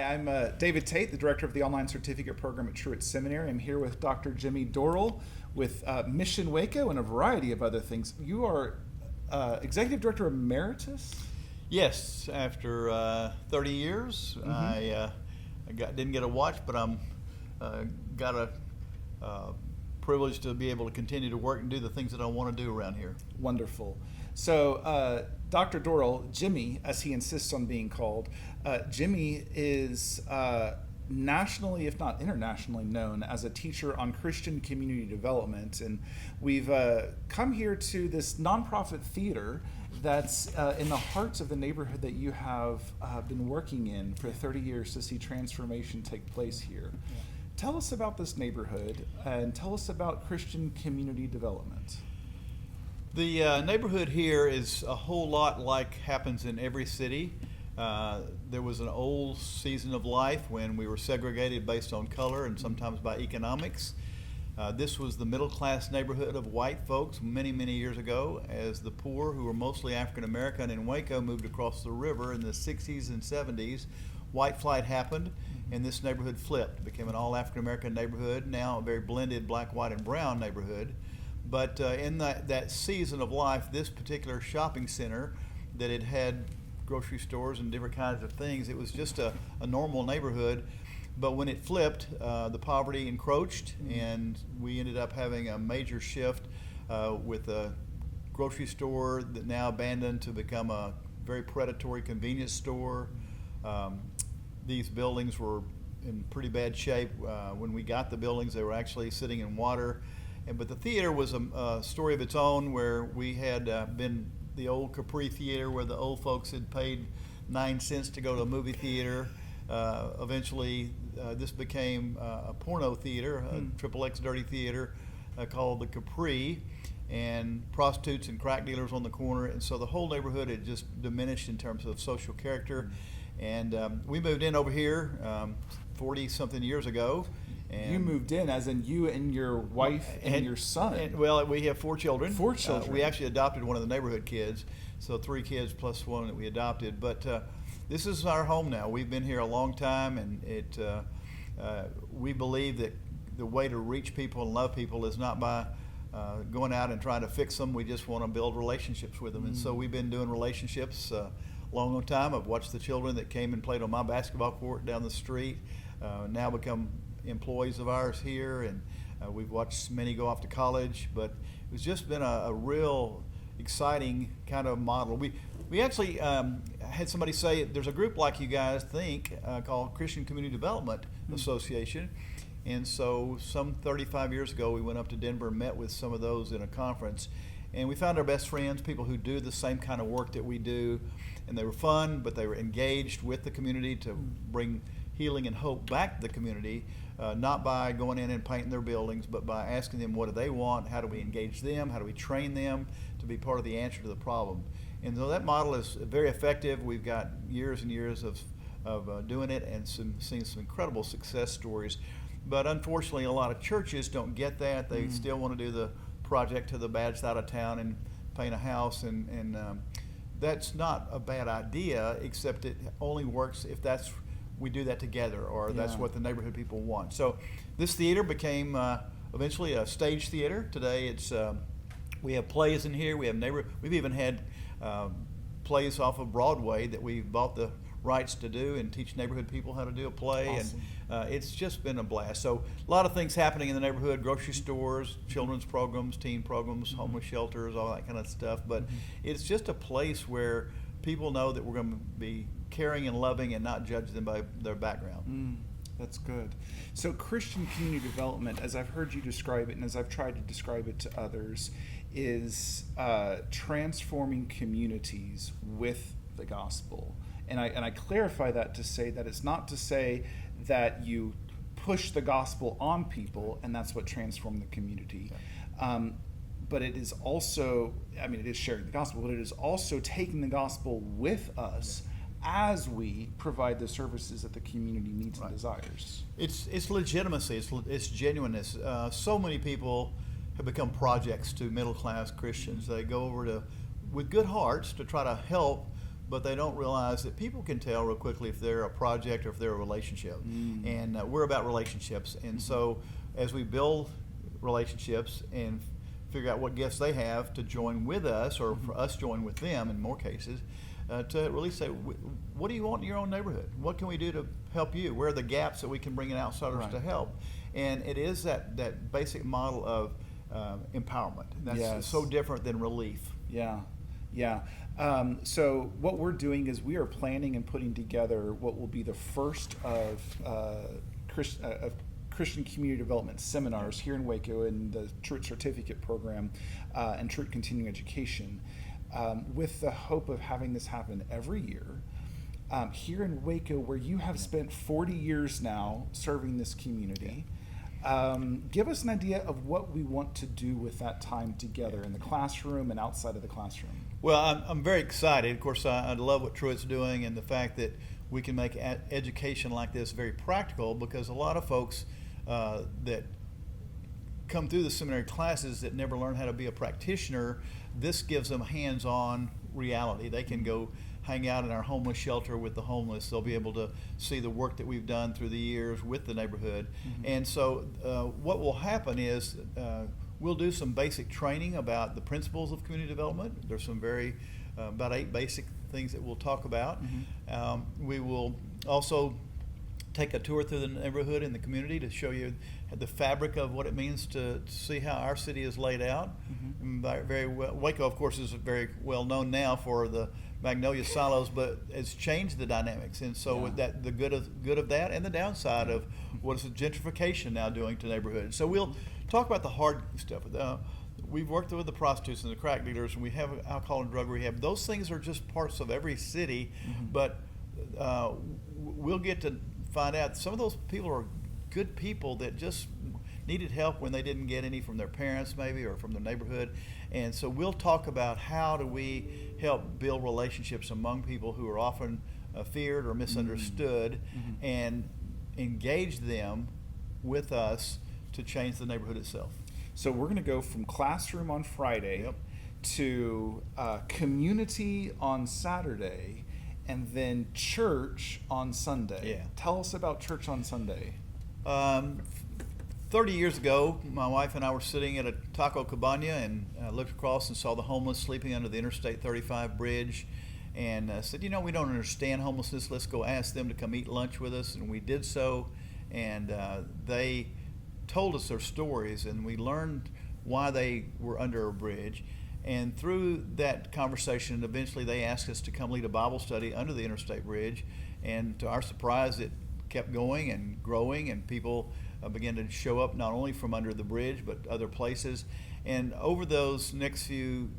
Hi, I'm David Tate, the director of the online certificate program at Truett Seminary. I'm here with Dr. Jimmy Dorrell with Mission Waco and a variety of other things. You are Executive Director Emeritus? Yes, after 30 years, I didn't get a watch, but I'm got a privilege to be able to continue to work and do the things that I want to do around here. Wonderful. So, Dr. Dorrell, Jimmy, as he insists on being called, Jimmy is nationally, if not internationally, known as a teacher on Christian community development. And we've come here to this nonprofit theater that's in the hearts of the neighborhood that you have been working in for 30 years to see transformation take place here. Yeah. Tell us about this neighborhood and tell us about Christian community development. The neighborhood here is a whole lot like happens in every city. There was an old season of life when we were segregated based on color and sometimes by economics. This was the middle class neighborhood of white folks many, many years ago, as the poor, who were mostly African American in Waco, moved across the river in the 60s and 70s. White flight happened, and this neighborhood flipped. It became an all African American neighborhood, now a very blended black, white, and brown neighborhood. But in that season of life, this particular shopping center that it had grocery stores and different kinds of things, it was just a normal neighborhood. But when it flipped, the poverty encroached, and we ended up having a major shift with a grocery store that now abandoned to become a very predatory convenience store. These buildings were in pretty bad shape. When we got the buildings, they were actually sitting in water. But the theater was a story of its own, where we had been the old Capri Theater, where the old folks had paid 9 cents to go to a movie theater. Eventually, this became a porno theater, a XXX dirty theater called the Capri, and prostitutes and crack dealers on the corner. And so the whole neighborhood had just diminished in terms of social character. And we moved in over here 40-something years ago. And you moved in, as in you and your wife and your son. Well, we have 4 children. 4 children. We actually adopted one of the neighborhood kids, so 3 kids plus 1 that we adopted. But this is our home now. We've been here a long time, and we believe that the way to reach people and love people is not by going out and trying to fix them. We just want to build relationships with them. And so we've been doing relationships a long time. I've watched the children that came and played on my basketball court down the street now become employees of ours here, and we've watched many go off to college. But it's just been a real exciting kind of model. We actually had somebody say there's a group like you guys think called Christian Community Development Association. And so some 35 years ago, we went up to Denver and met with some of those in a conference. And we found our best friends, people who do the same kind of work that we do. And they were fun, but they were engaged with the community to bring healing and hope back to the community, not by going in and painting their buildings, but by asking them what do they want, how do we engage them, how do we train them to be part of the answer to the problem. And so that model is very effective. We've got years and years of doing it and seeing some incredible success stories. But unfortunately, a lot of churches don't get that. They still want to do the project to the bad side of town and paint a house, and that's not a bad idea, except it only works if we do that together, or that's what the neighborhood people want. So this theater became eventually a stage theater. Today we have plays in here. We've even had plays off of Broadway that we bought the rights to do and teach neighborhood people how to do a play. Awesome. And it's just been a blast. So a lot of things happening in the neighborhood: grocery stores, children's programs, teen programs, homeless shelters, all that kind of stuff. But it's just a place where people know that we're going to be caring and loving and not judge them by their background. That's good. So Christian community development, as I've heard you describe it and as I've tried to describe it to others, is transforming communities with the gospel. And I clarify that to say that it's not to say that you push the gospel on people and that's what transformed the community. Okay. But it is also, it is sharing the gospel, but it is also taking the gospel with us as we provide the services that the community needs and desires. It's legitimacy, it's genuineness. So many people have become projects to middle class Christians. They go over with good hearts to try to help, but they don't realize that people can tell real quickly if they're a project or if they're a relationship. And we're about relationships. And so as we build relationships and figure out what gifts they have to join with us, or for us join with them in more cases, to really say, what do you want in your own neighborhood? What can we do to help you? Where are the gaps that we can bring in outsiders to help? And it is that basic model of empowerment. That's so different than relief. Yeah. So what we're doing is we are planning and putting together what will be the first of Christian community development seminars here in Waco in the Truett Certificate Program and Truett Continuing Education, with the hope of having this happen every year. Here in Waco, where you have spent 40 years now serving this community, give us an idea of what we want to do with that time together in the classroom and outside of the classroom. Well, I'm very excited. Of course, I love what Truett's doing and the fact that we can make education like this very practical, because a lot of folks that come through the seminary classes that never learn how to be a practitioner, this gives them hands-on reality. They can go hang out in our homeless shelter with the homeless. They'll be able to see the work that we've done through the years with the neighborhood. And so what will happen is we'll do some basic training about the principles of community development. There's some about 8 basic things that we'll talk about. We will also take a tour through the neighborhood and the community to show you the fabric of what it means to see how our city is laid out. Very well, Waco, of course, is very well known now for the Magnolia silos, but it's changed the dynamics. And so with that, the good of that and the downside of what is gentrification now doing to neighborhoods. So we'll talk about the hard stuff. We've worked with the prostitutes and the crack dealers, and we have alcohol and drug rehab. Those things are just parts of every city, but we'll get to find out some of those people are good people that just needed help when they didn't get any from their parents maybe, or from the neighborhood. And so we'll talk about how do we help build relationships among people who are often feared or misunderstood, and engage them with us to change the neighborhood itself. So we're going to go from classroom on Friday to community on Saturday, and then church on Sunday. Tell us about church on Sunday. 30 years ago, my wife and I were sitting at a taco cabana and looked across and saw the homeless sleeping under the Interstate 35 bridge, and said, we don't understand homelessness. Let's go ask them to come eat lunch with us. And we did so, and they told us their stories, and we learned why they were under a bridge. And through that conversation, eventually they asked us to come lead a Bible study under the Interstate Bridge. And to our surprise, it kept going and growing, and people began to show up not only from under the bridge, but other places. And over those next few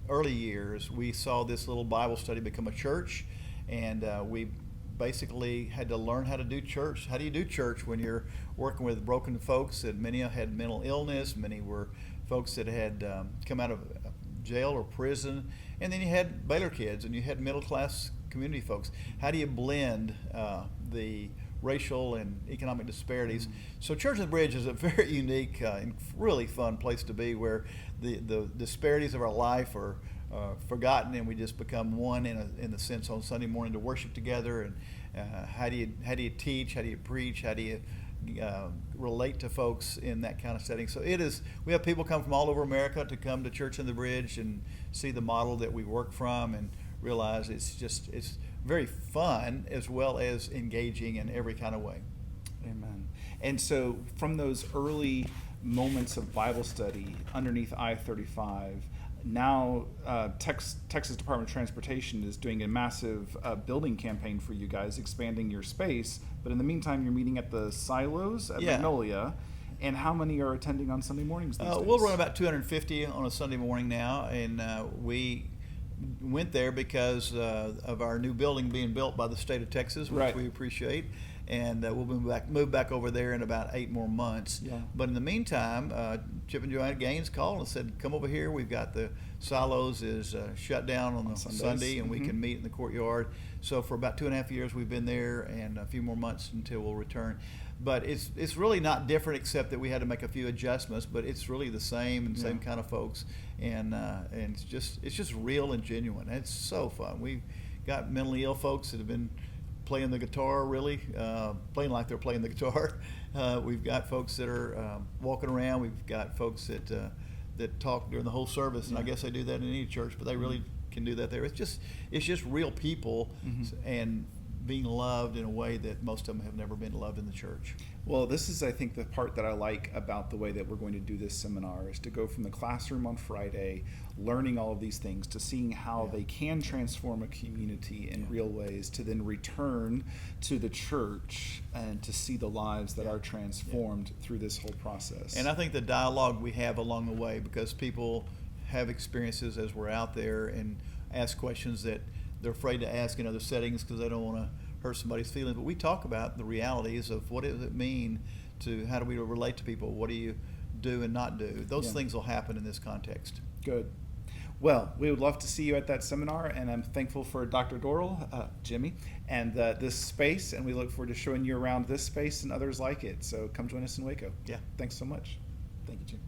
early years, we saw this little Bible study become a church, and we basically had to learn how to do church. How do you do church when you're working with broken folks? And many had mental illness, many were folks that had come out of jail or prison, and then you had Baylor kids, and you had middle-class community folks. How do you blend the racial and economic disparities? So Church on the Bridge is a very unique and really fun place to be, where the disparities of our life are forgotten, and we just become one in the sense on Sunday morning to worship together. And how do you teach? How do you preach? How do you relate to folks in that kind of setting? So we have people come from all over America to come to Church on the Bridge and see the model that we work from, and realize it's very fun as well as engaging in every kind of way. Amen. And so from those early moments of Bible study underneath I-35, now Texas Department of Transportation is doing a massive building campaign for you guys, expanding your space. But in the meantime, you're meeting at the silos at Magnolia. And how many are attending on Sunday mornings these days? We'll run about 250 on a Sunday morning now, and we went there because of our new building being built by the state of Texas, which we appreciate. And we'll move back over there in about 8 more months. But in the meantime, Chip and Joanna Gaines called and said, come over here. We've got the silos is shut down on Sunday, and we can meet in the courtyard. So for about 2.5 years we've been there, and a few more months until we'll return. But it's really not different, except that we had to make a few adjustments. But it's really the same and same kind of folks, and it's just real and genuine. It's so fun. We got mentally ill folks that have been playing the guitar, really playing like they're playing the guitar. We've got folks that are walking around. We've got folks that talk during the whole service, and I guess they do that in any church, but they really can do that there. It's just real people and being loved in a way that most of them have never been loved in the church. Well, this is, I think, the part that I like about the way that we're going to do this seminar is to go from the classroom on Friday, learning all of these things, to seeing how they can transform a community in real ways, to then return to the church and to see the lives that are transformed through this whole process. And I think the dialogue we have along the way, because people have experiences as we're out there and ask questions that they're afraid to ask in other settings because they don't want to hurt somebody's feelings. But we talk about the realities of what does it mean to, how do we relate to people? What do you do and not do? Those things will happen in this context. Good. Well, we would love to see you at that seminar, and I'm thankful for Dr. Dorrell, Jimmy, and this space, and we look forward to showing you around this space and others like it. So come join us in Waco. Yeah. Thanks so much. Thank you, Jim.